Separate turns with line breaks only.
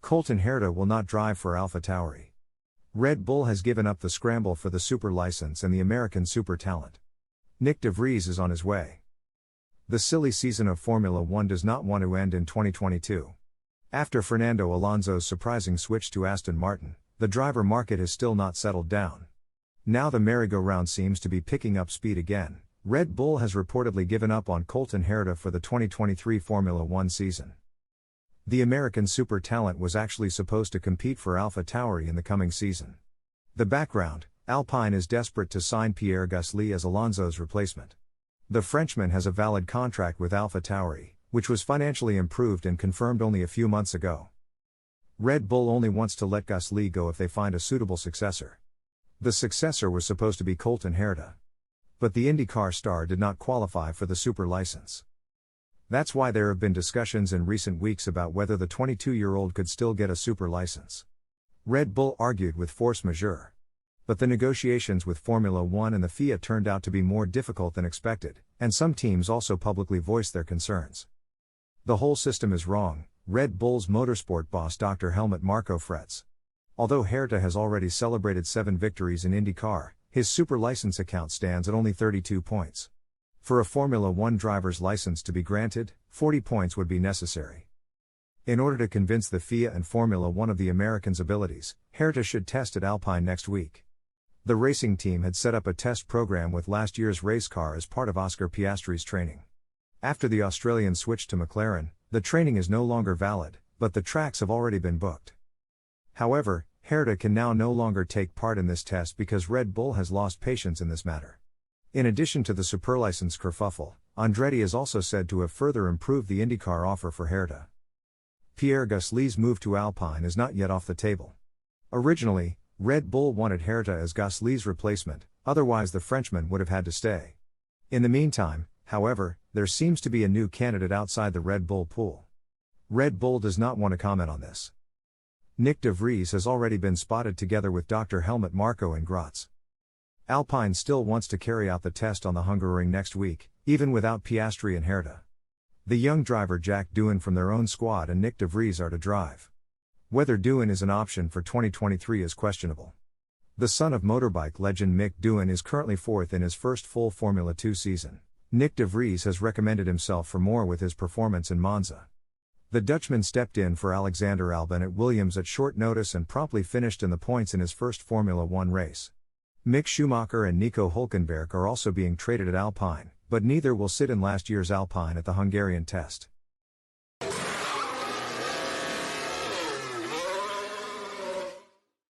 Colton Herta will not drive for AlphaTauri. Red Bull has given up the scramble for the super license and the American super talent. Nick de Vries is on his way. The silly season of Formula One does not want to end in 2022. After Fernando Alonso's surprising switch to Aston Martin, the driver market has still not settled down. Now the merry-go-round seems to be picking up speed again. Red Bull has reportedly given up on Colton Herta for the 2023 Formula One season. The American super talent was actually supposed to compete for AlphaTauri in the coming season. The background: Alpine is desperate to sign Pierre Gasly as Alonso's replacement. The Frenchman has a valid contract with AlphaTauri, which was financially improved and confirmed only a few months ago. Red Bull only wants to let Gasly go if they find a suitable successor. The successor was supposed to be Colton Herta. But the IndyCar star did not qualify for the super license. That's why there have been discussions in recent weeks about whether the 22-year-old could still get a super license. Red Bull argued with force majeure. But the negotiations with Formula One and the FIA turned out to be more difficult than expected, and some teams also publicly voiced their concerns. The whole system is wrong, Red Bull's motorsport boss Dr. Helmut Marko frets. Although Herta has already celebrated 7 victories in IndyCar, his super license account stands at only 32 points. For a Formula One driver's license to be granted, 40 points would be necessary. In order to convince the FIA and Formula One of the American's abilities, Herta should test at Alpine next week. The racing team had set up a test program with last year's race car as part of Oscar Piastri's training. After the Australian switched to McLaren, the training is no longer valid, but the tracks have already been booked. However, Herta can now no longer take part in this test because Red Bull has lost patience in this matter. In addition to the superlicense kerfuffle, Andretti is also said to have further improved the IndyCar offer for Herta. Pierre Gasly's move to Alpine is not yet off the table. Originally, Red Bull wanted Herta as Gasly's replacement, otherwise the Frenchman would have had to stay. In the meantime, however, there seems to be a new candidate outside the Red Bull pool. Red Bull does not want to comment on this. Nick de Vries has already been spotted together with Dr. Helmut Marko in Graz. Alpine still wants to carry out the test on the Hungaroring next week, even without Piastri and Herta. The young driver Jack Doohan from their own squad and Nick de Vries are to drive. Whether Doohan is an option for 2023 is questionable. The son of motorbike legend Mick Doohan is currently 4th in his first full Formula 2 season. Nick de Vries has recommended himself for more with his performance in Monza. The Dutchman stepped in for Alexander Albon at Williams at short notice and promptly finished in the points in his first Formula One race. Mick Schumacher and Nico Hülkenberg are also being traded at Alpine, but neither will sit in last year's Alpine at the Hungarian test.